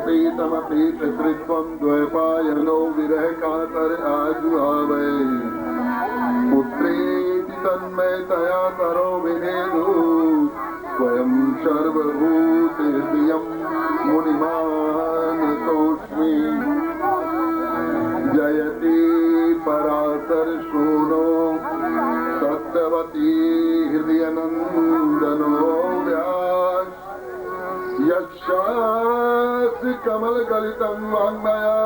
प्रीतमपि पितृत्वं द्वैपायनो विरह कातर आजुहावै पुत्रेति तन्मयतया तरो विनेदु स्वयं सर्वभूतेर्दियं मुनिमानतोऽस्मि जयति पराशर शूनो सत्यवती हृदयनन्दनो व्यास यक्षासि कमलगलितं वाङ्मया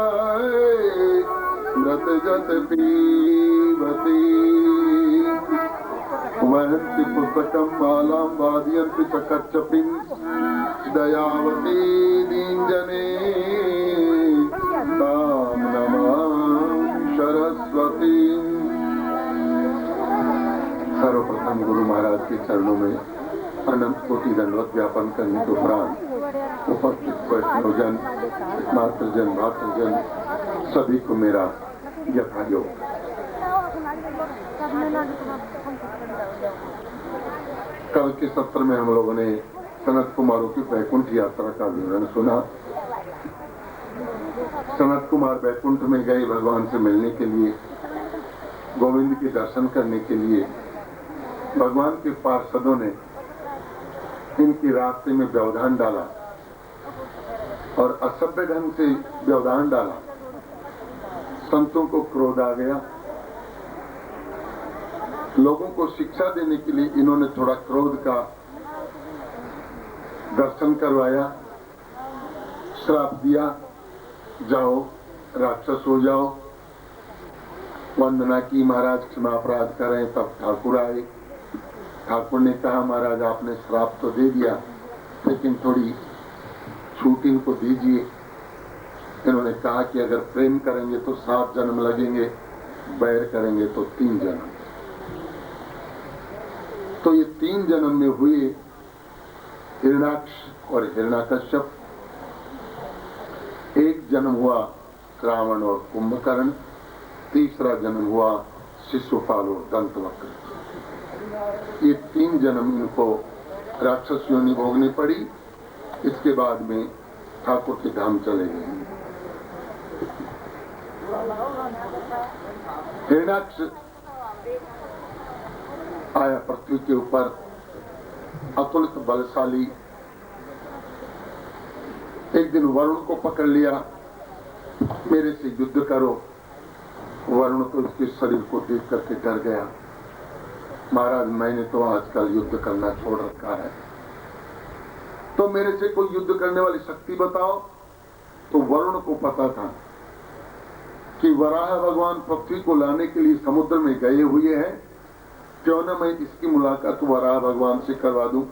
मृतजत पीबति वहन्ति पुस्तकं मालां वादयन्ति च कच्छपिं दयावती दीनजने तां नमामि सरस्वती। सर्वप्रथम गुरु महाराज के चरणों में अनंत कोटि दंडवत ज्ञापन करने के उपरांत उपस्थित वैष्णवजन, मातृजन, भातृजन सभी को मेरा यथायोग। कल के सत्र में हम लोगों ने सनत कुमारों की वैकुंठ यात्रा का विवरण सुना। सनत कुमार वैकुंठ में गए भगवान से मिलने के लिए, गोविंद के दर्शन करने के लिए। भगवान के पार्षदों ने इनके रास्ते में व्यवधान डाला और असभ्य ढंग से व्यवधान डाला। संतों को क्रोध आ गया। लोगों को शिक्षा देने के लिए इन्होंने थोड़ा क्रोध का दर्शन करवाया, श्राप दिया, जाओ राक्षस हो जाओ। वंदना की, महाराज क्षमा अपराध करें। तब ठाकुर आए। ठाकुर ने कहा महाराज आपने श्राप तो दे दिया, लेकिन थोड़ी छूट इनको दीजिए। इन्होंने कहा कि अगर प्रेम करेंगे तो 7 जन्म लगेंगे, बैर करेंगे तो 3 जन्म। तो ये 3 जन्म में हुए हिरण्याक्ष और हिरण्याकश्यप। एक जन्म हुआ रावण और कुंभकर्ण, तीसरा जन्म हुआ शिशुपाल और दंतवक्र। ये 3 जन्म इनको राक्षस योनि भोगनी पड़ी। इसके बाद में ठाकुर के धाम चले गए। हिरण्याक्ष आया पृथ्वी के ऊपर, अतुलित बलशाली। एक दिन वरुण को पकड़ लिया, मेरे से युद्ध करो। वरुण तो उसके शरीर को देख करके डर गया। महाराज मैंने तो आजकल युद्ध करना छोड़ रखा है, तो मेरे से कोई युद्ध करने वाली शक्ति बताओ। तो वरुण को पता था कि वराह भगवान पृथ्वी को लाने के लिए समुद्र में गए हुए हैं, क्यों न मैं इसकी मुलाकात वराह भगवान से करवा दूं।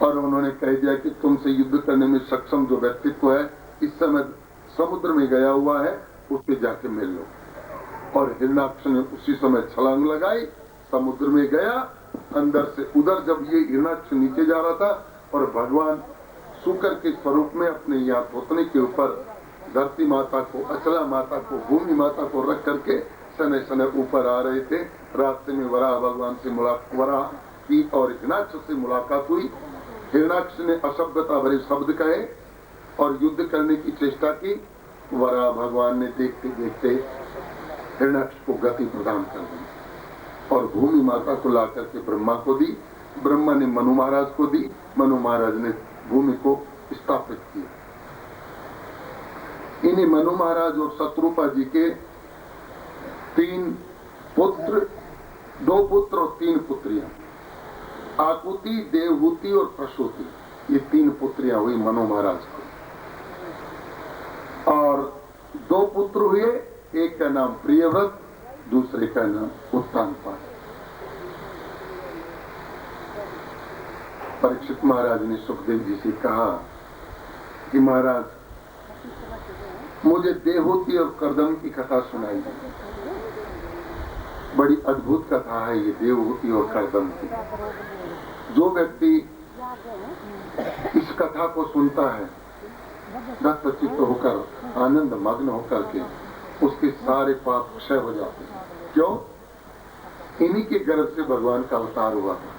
और उन्होंने कह दिया कि तुमसे युद्ध करने में सक्षम जो व्यक्तित्व है इस समय समुद्र में गया हुआ है, उससे जाके मिल लो। और हिरण्याक्ष ने उसी समय छलांग लगाई, समुद्र में गया। अंदर से उधर जब ये हिरण्याक्ष नीचे जा रहा था और भगवान शुक्र के स्वरूप में अपने यहाँ पोतने के ऊपर धरती माता को, अचला माता को, भूमि माता को रख करके सने सने ऊपर आ रहे थे। रास्ते में वराह भगवान से वराह की और हिरण्याक्ष से मुलाकात हुई। हिरण्याक्ष ने असभ्यता भरे शब्द कहे और युद्ध करने की चेष्टा की। वराह भगवान ने देखते देखते हिरण्याक्ष को गति प्रदान कर दी और भूमि माता को ला करके ब्रह्मा को दी। ब्रह्मा ने मनु महाराज को दी। मनु महाराज ने भूमि को स्थापित किया। इन्हीं मनु महाराज और शत्रुपा जी के 3 पुत्र, 2 पुत्र और 3 पुत्रियां, आकुति, देवहूति और प्रसूति। ये 3 पुत्रियां हुई मनु महाराज को। और 2 पुत्र हुए, एक का नाम प्रियव्रत, दूसरे का नाम उत्तानपाद। परीक्षित महाराज ने सुखदेव जी से कहा कि महाराज मुझे देवहूति और कर्दम की कथा सुनाई है। बड़ी अद्भुत कथा है ये देवहूति और कर्दम की। जो व्यक्ति इस कथा को सुनता है दत्तचित्त होकर, आनंद मग्न होकर के उसके सारे पाप क्षय हो जाते हैं। क्यों? इन्हीं के गर्भ से भगवान का अवतार हुआ था।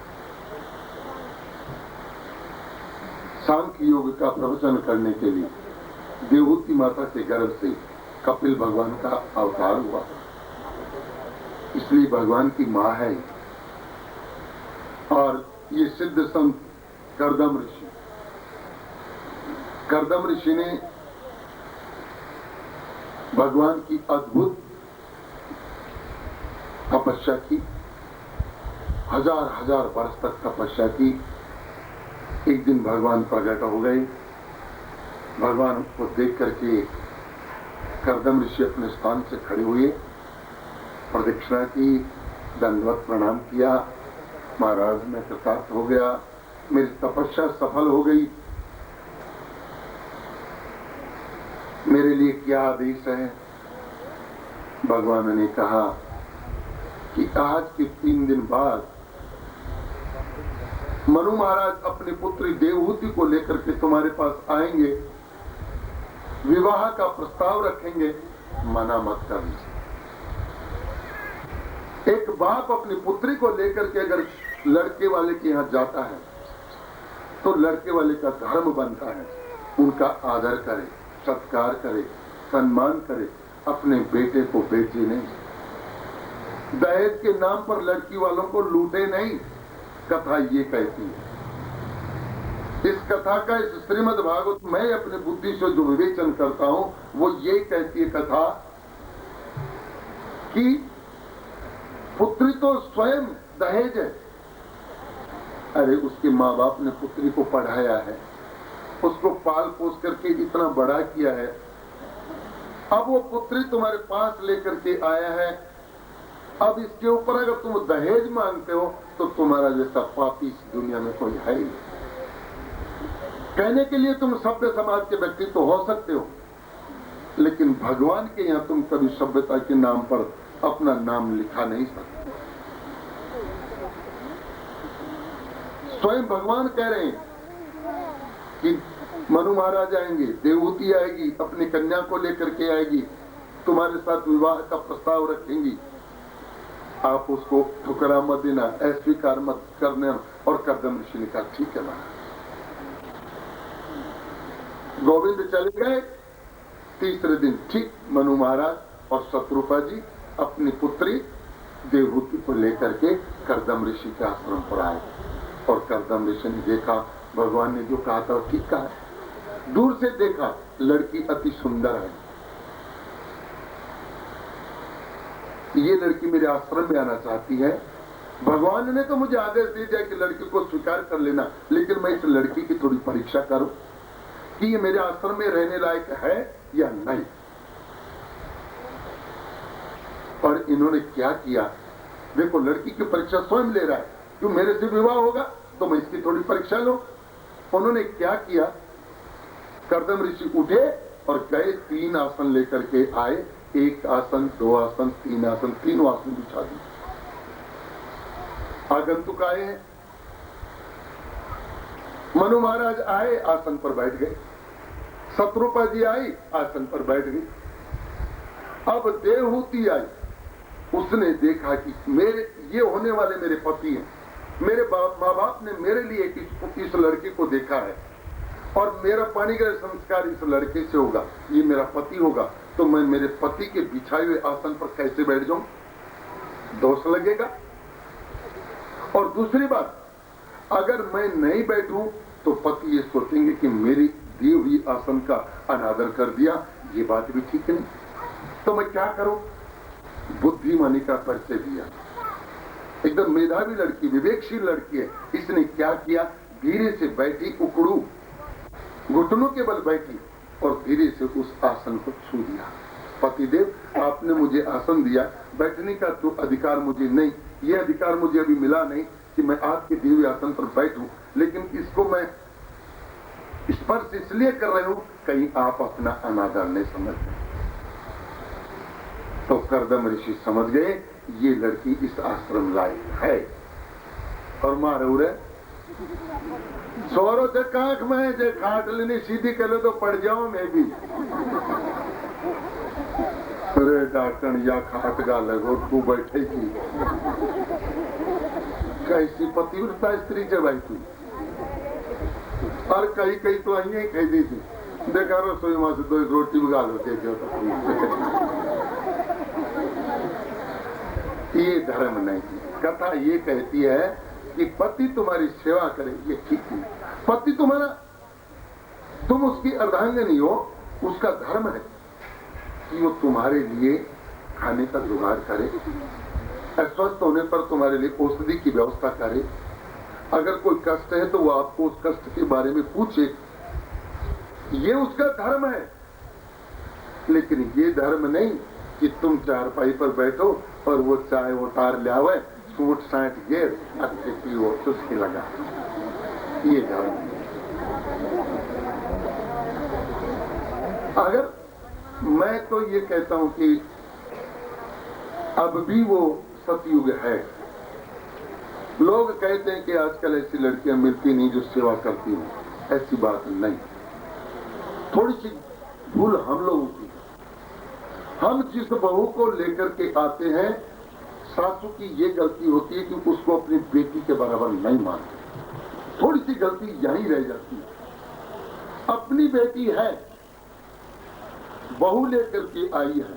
सांख्य योग का प्रवचन करने के लिए देवहूति माता के गर्भ से कपिल भगवान का अवतार हुआ, इसलिए भगवान की मां है। और ये सिद्ध संत करदम ऋषि ने भगवान की अद्भुत तपस्या की, हजार वर्ष तक तपस्या की। एक दिन भगवान प्रकट हो गए। भगवान को देख करके करदम ऋषि अपने स्थान से खड़े हुए, प्रदक्षिणा की, दंडवत प्रणाम किया। महाराज मैं कृतार्थ हो गया, मेरी तपस्या सफल हो गई, मेरे लिए क्या आदेश है? भगवान ने कहा कि आज के 3 दिन बाद मनु महाराज अपनी पुत्री देवहूति को लेकर के तुम्हारे पास आएंगे, विवाह का प्रस्ताव रखेंगे, मना मत करना। एक बाप अपनी पुत्री को लेकर के अगर लड़के वाले के यहाँ जाता है तो लड़के वाले का धर्म बनता है उनका आदर करे, सत्कार करे, सम्मान करे, अपने बेटे को बेचे नहीं, दहेज के नाम पर लड़की वालों को लूटे नहीं। कथा ये कहती है। इस कथा का इस श्रीमद् भागवत मैं अपने बुद्धि से जो विवेचन करता हूं वो ये कहती है कथा कि पुत्री तो स्वयं दहेज है। अरे उसके माँ बाप ने पुत्री को पढ़ाया है, उसको पाल पोस करके इतना बड़ा किया है, अब वो पुत्री तुम्हारे पास लेकर के आया है, अब इसके ऊपर अगर तुम दहेज मांगते हो तो तुम्हारा जैसा पापी इस दुनिया में कोई है ही। कहने के लिए तुम सभ्य समाज के व्यक्ति तो हो सकते हो, लेकिन भगवान के यहाँ तुम कभी सभ्यता के नाम पर अपना नाम लिखा नहीं सकते। स्वयं भगवान कह रहे हैं कि मनु महाराज आएंगे, देवहूति आएगी, अपनी कन्या को लेकर के आएगी, तुम्हारे साथ विवाह का प्रस्ताव रखेंगी, आप उसको ठुकरा मत देना, अस्वीकार मत करना। और करदम ऋषि ने कहा ठीक है महाराज। गोविंद चले गए। तीसरे दिन ठीक मनु महाराज और शत्रुपा जी अपनी पुत्री देवहूति को लेकर के करदम ऋषि के आश्रम पर आए। और करदम ऋषि ने देखा भगवान ने जो कहा था वो ठीक कहा। दूर से देखा लड़की अति सुंदर है, ये लड़की मेरे आश्रम में आना चाहती है। भगवान ने तो मुझे आदेश दे दिया कि लड़की को स्वीकार कर लेना, लेकिन मैं इस लड़की की थोड़ी परीक्षा करूं कि ये मेरे आश्रम में रहने लायक है या नहीं। और इन्होंने क्या किया, देखो लड़की की परीक्षा स्वयं ले रहा है, क्यों मेरे से विवाह होगा तो मैं इसकी थोड़ी परीक्षा लूं। उन्होंने क्या किया, करदम ऋषि उठे और गए, 3 आसन लेकर के आए, 1 आसन, 2 आसन, 3 आसन, तीनों आसन बिछा दिए। आगंतुक आए, मनु महाराज आए, आसन पर बैठ गए। शत्रुपा जी आई, आसन पर बैठ गई। अब देवहूति आई, उसने देखा कि मेरे ये होने वाले मेरे पति हैं, मेरे माँ बाप ने मेरे लिए इस लड़के को देखा है और मेरा पाणिग्रह संस्कार इस लड़के से होगा, ये मेरा पति होगा, तो मैं मेरे पति के बिछाए हुए आसन पर कैसे बैठ जाऊं, दोष लगेगा। और दूसरी बात, अगर मैं नहीं बैठूं तो पति ये सोचेंगे कि मेरी दी हुई आसन का अनादर कर दिया, ये बात भी ठीक नहीं। तो मैं क्या करूं, बुद्धिमानी का परिचय दिया। एकदम मेधावी लड़की, विवेकशील लड़की है। इसने क्या किया, धीरे से बैठी, उकड़ू घुटनों के बल बैठी और धीरे से उस आसन को छू दिया। पतिदेव, आपने मुझे आसन दिया, बैठने का तो अधिकार मुझे नहीं, ये अधिकार मुझे अभी मिला नहीं कि मैं आपके दिए हुए आसन पर बैठूं, लेकिन इसको मैं स्पर्श इसलिए कर रही हूं कहीं आप अपना अनादर नहीं समझते। तो करदम ऋषि समझ गए ये लड़की इस आश्रम लायक है। और मारू रे सोरो से कांख में जे खाट लेनी सीधी कर तो पड़ जाऊं मैं भी। अरे डाकण या खाट गा लगो तू बैठेगी, कैसी पतिव्रता स्त्री से भाई तू। और कहीं कहीं तो अही कह दी थी देखा रसोई मां से 2 रोटी मंगा लो ये धर्म नहीं। कथा ये कहती है कि पति तुम्हारी सेवा करे, ये ठीक नहीं। पति तुम्हारा, तुम उसकी अर्धांगिनी हो, उसका धर्म है कि वो तुम्हारे लिए खाने का जुगाड़ करे, अस्वस्थ होने पर तुम्हारे लिए औषधि की व्यवस्था करे, अगर कोई कष्ट है तो वो आपको उस कष्ट के बारे में पूछे, ये उसका धर्म है। लेकिन ये धर्म नहीं कि तुम चारपाई पर बैठो और वो चाय उतार ले आवे, सूट साठ गेर अच्छे पियो चुस्की लगा, ये धर्म। अगर मैं तो ये कहता हूं कि अब भी वो सतयुग है। लोग कहते हैं कि आजकल ऐसी लड़कियां मिलती नहीं जो सेवा करती हैं, ऐसी बात नहीं। थोड़ी सी भूल हम लोगों की। हम जिस बहू को लेकर के आते हैं, सासू की ये गलती होती है कि उसको अपनी बेटी के बराबर नहीं मानते। थोड़ी सी गलती यहीं रह जाती है। अपनी बेटी है, बहू लेकर के आई है,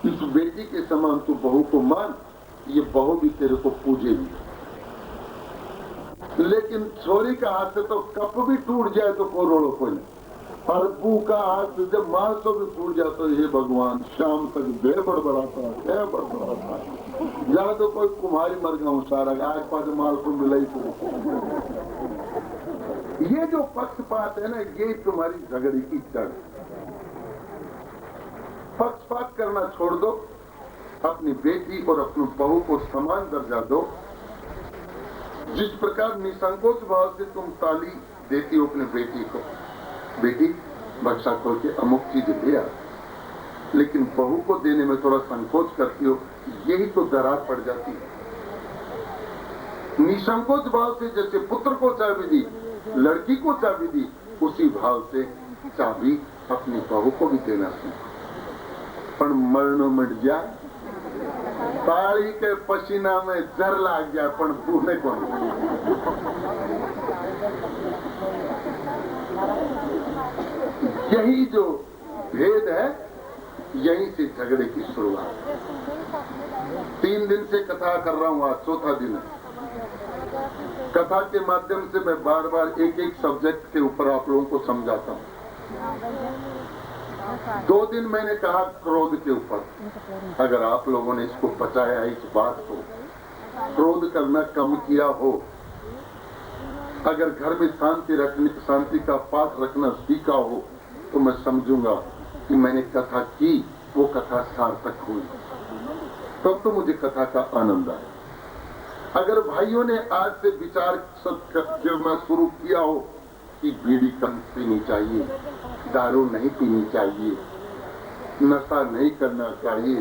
इस बेटी के समान तू बहू को मान, ये बहू भी तेरे को पूजेगी। लेकिन छोरी का हाथ से तो कप भी टूट जाए तो कोरोड़ो कोई नहीं, और बू का हाथ जब मार तो भी फूट जाता है। हे भगवान, शाम तक दे बड़बड़ाता है, बड़बड़ाता है। या तो कोई कुम्हारी मर गया सारा, आज पास माल को मिला ही तो। ये जो पक्षपात है ना, ये तुम्हारी झगड़े की जड़। पक्षपात करना छोड़ दो, अपनी बेटी और अपनी बहू को समान दर्जा दो। जिस प्रकार निसंकोच भाव से तुम ताली देती हो अपनी बेटी को, बेटी बक्सा खोल के अमुक चीज ले आ, लेकिन बहू को देने में थोड़ा संकोच करती हो, यही तो दरार पड़ जाती है। निसंकोच भाव से जैसे पुत्र को चाबी दी, लड़की को चाबी दी, उसी भाव से चाबी अपनी बहू को भी देना सीखो। पर मरणो मट जाए, ताली के पसीना में जर लाग जाए, पर पूरे को यही जो भेद है, यहीं से झगड़े की शुरुआत। 3 दिन से कथा कर रहा हूं, आज चौथा दिन है। कथा के माध्यम से मैं बार बार एक एक सब्जेक्ट के ऊपर आप लोगों को समझाता हूं। 2 दिन मैंने कहा क्रोध के ऊपर। अगर आप लोगों ने इसको पचाया, इस बात को, क्रोध करना कम किया हो, अगर घर में शांति का पाठ रखना सीखा हो, तो मैं समझूंगा कि मैंने कथा की, वो कथा सार्थक हुई, तब तो मुझे कथा का आनंद आया। अगर भाइयों ने आज से विचार करना शुरू किया हो कि बीड़ी कम पीनी चाहिए, दारू नहीं पीनी चाहिए, नशा नहीं करना चाहिए,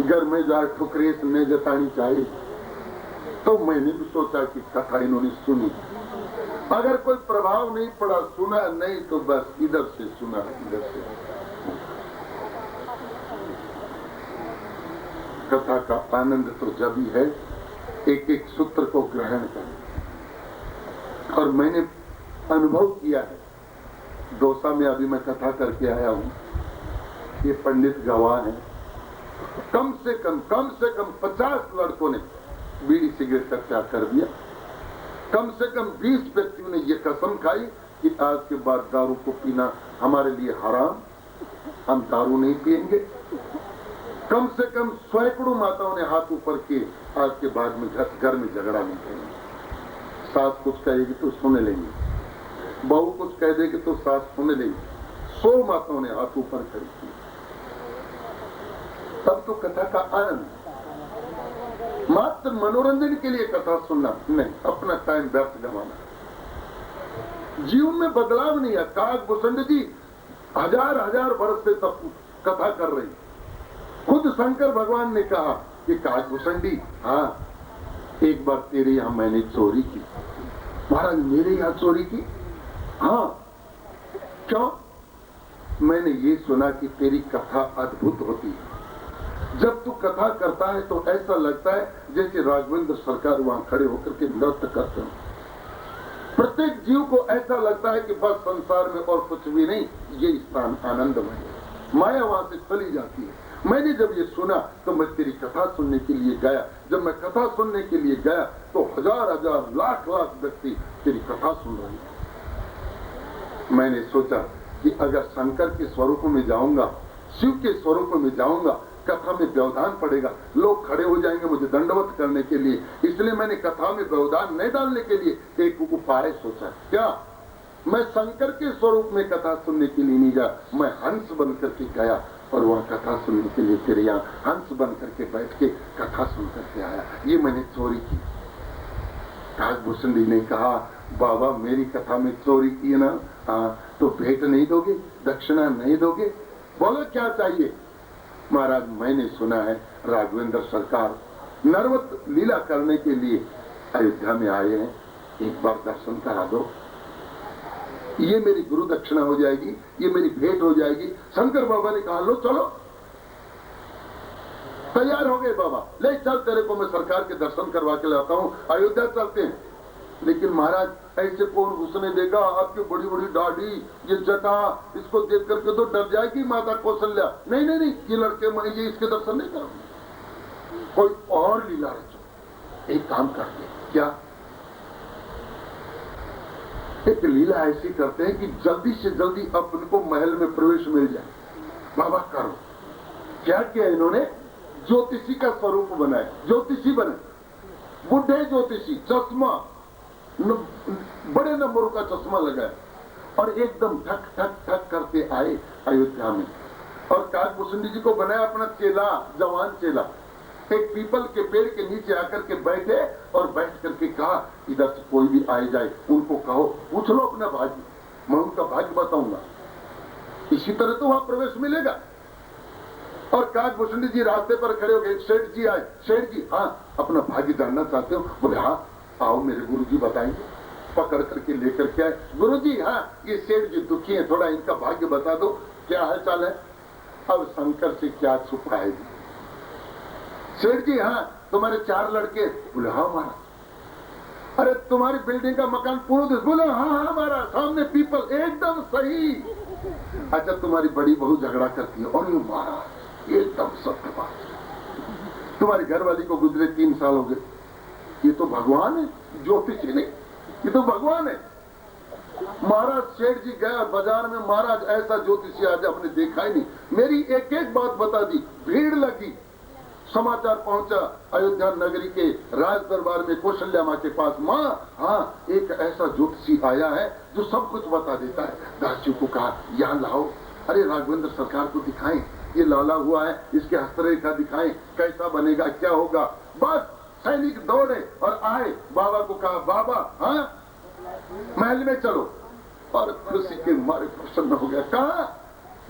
घर में जाकर ठुकरेस नहीं जतानी चाहिए, तो मैंने भी सोचा कि कथा इन्होंने सुनी। अगर कोई प्रभाव नहीं पड़ा, सुना नहीं, तो बस इधर से सुना, इधर से। कथा का आनंद तो जब ही है एक एक सूत्र को ग्रहण करें। और मैंने अनुभव किया है, दौसा में अभी मैं कथा करके आया हूं, ये पंडित गवाह हैं, कम से कम 50 लड़कों ने बीड़ी सिगरेट का त्याग कर दिया। कम से कम 20 व्यक्तियों ने ये कसम खाई कि आज के बाद दारू को पीना हमारे लिए हराम, हम दारू नहीं पिएंगे। कम से कम सैकड़ों माताओं ने हाथ ऊपर किए, आज के बाद में घर में झगड़ा नहीं करेंगे। सास कुछ कहेगी तो सुन लेंगे, बहू कुछ कह देगी तो सास सुन लेंगे। 100 माताओं ने हाथ ऊपर कर दिए। तब तो कथा का आनंद। मात्र मनोरंजन के लिए कथा सुनना नहीं, अपना टाइम व्यर्थ गंवाना। जीवन में बदलाव नहीं है। काग भूषण जी हजार वर्ष से तब कथा कर रही। खुद शंकर भगवान ने कहा कि काग भूषण जी, हाँ, एक बार तेरे यहाँ मैंने चोरी की। महाराज, मेरे यहाँ चोरी की? हाँ, क्यों? मैंने ये सुना कि तेरी कथा अद्भुत होती है। जब तू कथा करता है तो ऐसा लगता है जैसे राघवेंद्र सरकार वहां खड़े होकर के नृत्य करते हो। प्रत्येक जीव को ऐसा लगता है कि बस संसार में और कुछ भी नहीं, ये स्थान आनंदमय है। माया वहां से चली जाती है। मैंने जब ये सुना तो मैं तेरी कथा सुनने के लिए गया। जब मैं कथा सुनने के लिए गया तो हजार हजार लाख लाख व्यक्ति तेरी कथा सुन रहे हैं। मैंने सोचा कि अगर शंकर के स्वरूप में जाऊंगा, शिव के स्वरूप में जाऊंगा, कथा में व्यवधान पड़ेगा, लोग खड़े हो जाएंगे मुझे दंडवत करने के लिए। इसलिए मैंने कथा में व्यवधान नहीं डालने के लिए एक उपाय सोचा। क्या? मैं शंकर के स्वरूप में कथा सुनने के लिए नहीं गया, मैं हंस बन करके गया और वह कथा सुनने के लिए तेरे यहाँ हंस बन करके बैठ के कथा सुन करके आया। ये मैंने चोरी की। काकभूषण जी ने कहा, बाबा मेरी कथा में चोरी की है ना, हाँ, तो भेंट नहीं दोगे, दक्षिणा नहीं दोगे? बोलो क्या चाहिए? महाराज मैंने सुना है राघवेंद्र सरकार नर्मद लीला करने के लिए अयोध्या में आए हैं, एक बार दर्शन करा दो। ये मेरी गुरु दक्षिणा हो जाएगी, ये मेरी भेंट हो जाएगी। शंकर बाबा ने कहा लो चलो। तैयार हो गए बाबा, ले चल तेरे को मैं सरकार के दर्शन करवा के लाता हूँ, अयोध्या चलते हैं। लेकिन महाराज ऐसे कौन घुसने देगा? आपकी बड़ी बड़ी दाढ़ी, ये जटा, इसको देख करके तो डर जाएगी माता कौशल्या। नहीं नहीं नहीं, ये लड़के मैं ये इसके दर्शन नहीं करूंगी, कोई और लीला रचो। एक काम करते, क्या एक लीला ऐसी करते हैं कि जल्दी से जल्दी अपन को महल में प्रवेश मिल जाए। बाबा करो। क्या किया इन्होंने? ज्योतिषी का स्वरूप बनाए, ज्योतिषी बने, बुढ़े ज्योतिषी, चश्मा, बड़े नंबरों का चश्मा लगाए और एकदम ठक ठक ठक करके आए अयोध्या में। और काकभूषण जी को बनाया अपना चेला, जवान चेला। एक पीपल के पेड़ के नीचे आकर के बैठे और बैठ करके कहा, इधर से कोई भी आए जाए उनको कहो, पूछ लो अपना भाग्य, मैं उनका भाग्य बताऊंगा। इसी तरह तो वहां प्रवेश मिलेगा। और काकभूषण जी रास्ते पर खड़े हो गए। सेठ जी आए। सेठ जी, हाँ अपना भाग्य जानना चाहते हो? बोले हाँ, आओ मेरे गुरु जी बताएंगे। पकड़ करके लेकर के आए। गुरु जी, हाँ ये सेठ जी दुखी है, थोड़ा इनका भाग्य बता दो, क्या हाल चाल है? अब शंकर से क्या छुपाएगी? सेठ जी, हाँ तुम्हारे 4 लड़के? बोले हाँ हमारा। अरे तुम्हारी बिल्डिंग का मकान पूरा दिस? बोले हाँ हमारा, सामने पीपल, एकदम सही। अच्छा तुम्हारी बड़ी बहू झगड़ा करती है? और महाराज एकदम सत्य बात। तुम्हारी घरवाली को गुजरे 3 साल हो गए। ये तो भगवान है, ज्योतिषी नहीं, ये तो भगवान है। महाराज सेठ जी गया बाजार में, महाराज ऐसा ज्योतिषी आज आपने देखा ही नहीं। मेरी एक एक बात बता दी, भीड़ लगी। समाचार पहुंचा अयोध्या नगरी के राज दरबार में कौशल्या माँ के पास, माँ हाँ एक ऐसा ज्योतिषी आया है जो सब कुछ बता देता है। दासियों को कहा यहाँ लाओ। अरे राघवेंद्र सरकार को दिखाएं, ये लाला हुआ है, इसके हस्तरेखा दिखाएं, कैसा बनेगा, क्या होगा। बस सैनिक दौड़े और आए। बाबा को कहा, बाबा हाँ महल में चलो। और खुशी के मारे प्रसन्न हो गया। कहा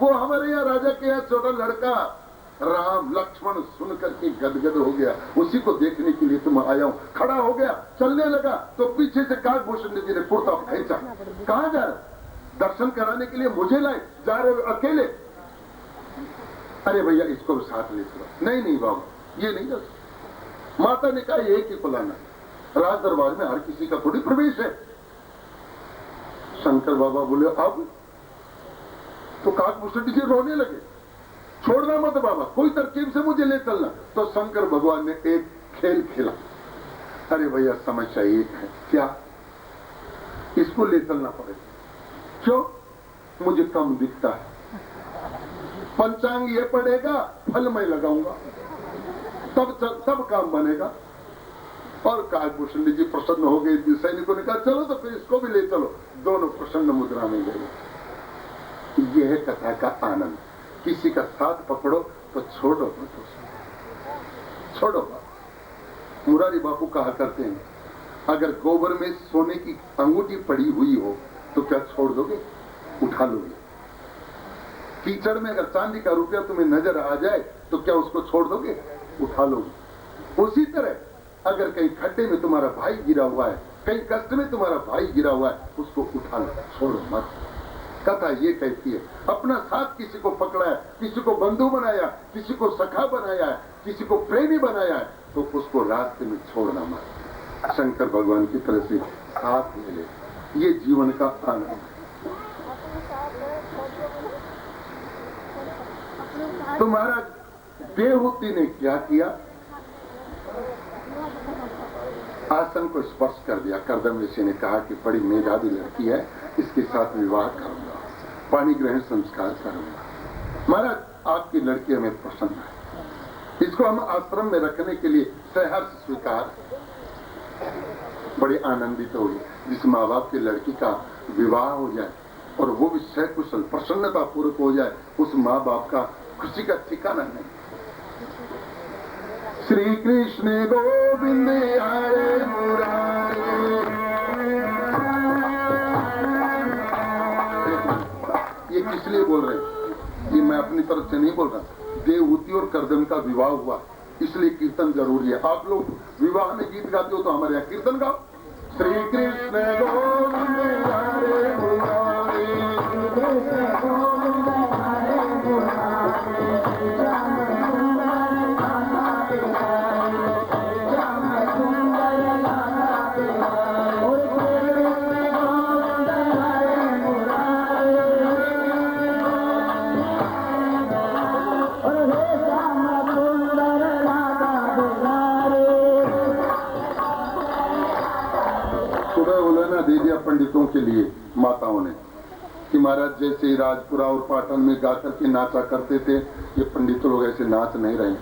वो हमारे यहाँ राजा के यहाँ छोटा लड़का राम लक्ष्मण सुन करके गदगद हो गया, उसी को देखने के लिए तुम आया हूँ। खड़ा हो गया, चलने लगा तो पीछे से काकभूषण जी ने कुर्ता खींचा। कहाँ जा रहे? दर्शन कराने के लिए मुझे लाए, जा रहे हो अकेले? अरे भैया इसको भी साथ ले चलो। नहीं नहीं बाबा ये नहीं जा सकता। माता ने कहा एक ही को लाना, राज दरबार में हर किसी का थोड़ी प्रवेश है। शंकर बाबा बोले अब? तो काकभूषण जी रोने लगे, छोड़ना मत बाबा, कोई तरकीब से मुझे ले चलना। तो शंकर भगवान ने एक खेल खेला। अरे भैया समस्या एक है, क्या? इसको ले चलना पड़ेगा। क्यों? मुझे कम दिखता है, पंचांग ये पड़ेगा, फल मैं लगाऊंगा, तब काम बनेगा। और काकभूषण जी प्रसन्न हो गए। सैनिकों ने कहा चलो तो फिर इसको भी ले चलो। दोनों प्रसन्न मुद्रा में गए। यह है कथा का आनंद। किसी का साथ पकड़ो तो छोड़ो मत, छोड़ो मत। मुरारी बापू कहा करते हैं, अगर गोबर में सोने की अंगूठी पड़ी हुई हो तो क्या छोड़ दोगे? उठा लोगे। कीचड़ में अगर चांदी का रुपया तुम्हें नजर आ जाए तो क्या उसको छोड़ दोगे? उठा लोगे। उसी तरह अगर कहीं खड्डे में तुम्हारा भाई गिरा हुआ है, कहीं कष्ट में तुम्हारा भाई गिरा हुआ है, उसको उठा लो, छोड़ो मत। कथा ये कहती है, अपना साथ किसी को पकड़ा है, किसी को बंधु बनाया, किसी को सखा बनाया है, किसी को प्रेमी बनाया है, तो उसको रास्ते में छोड़ना मत। शंकर भगवान की तरह से साथ ले ले। ये जीवन का आनंद है। तो महाराज देवहूति ने क्या किया, आसन को स्पर्श कर दिया। कर्दम ऋषि ने कहा कि बड़ी मेधावी लड़की है, इसके साथ विवाह करूंगा, पानी ग्रहण संस्कार करूंगा। महाराज आपकी लड़की हमें पसंद है, इसको हम आश्रम में रखने के लिए सहर्ष स्वीकार। बड़े आनंदित हो गए जिस माँ बाप की लड़की का विवाह हो जाए और वो भी सकुशल प्रसन्नता पूर्वक हो जाए, उस माँ बाप का खुशी का ठिकाना नहीं। श्री कृष्ण गोविंद हरे मुरारे। ये किस लिए बोल रहे हैं, ये मैं अपनी तरफ से नहीं बोल रहा। देवहूति और कर्दम का विवाह हुआ, इसलिए कीर्तन जरूरी है। आप लोग विवाह में गीत गाते हो तो हमारे यहाँ कीर्तन गाओ। श्री कृष्ण गोविंद हरे मुरारे, दे दिया पंडितों के लिए माताओं ने कि महाराज जैसे राजपुरा और पाटन में गाकर के नाचा करते थे, ये पंडित लोग ऐसे नाच नहीं रहे।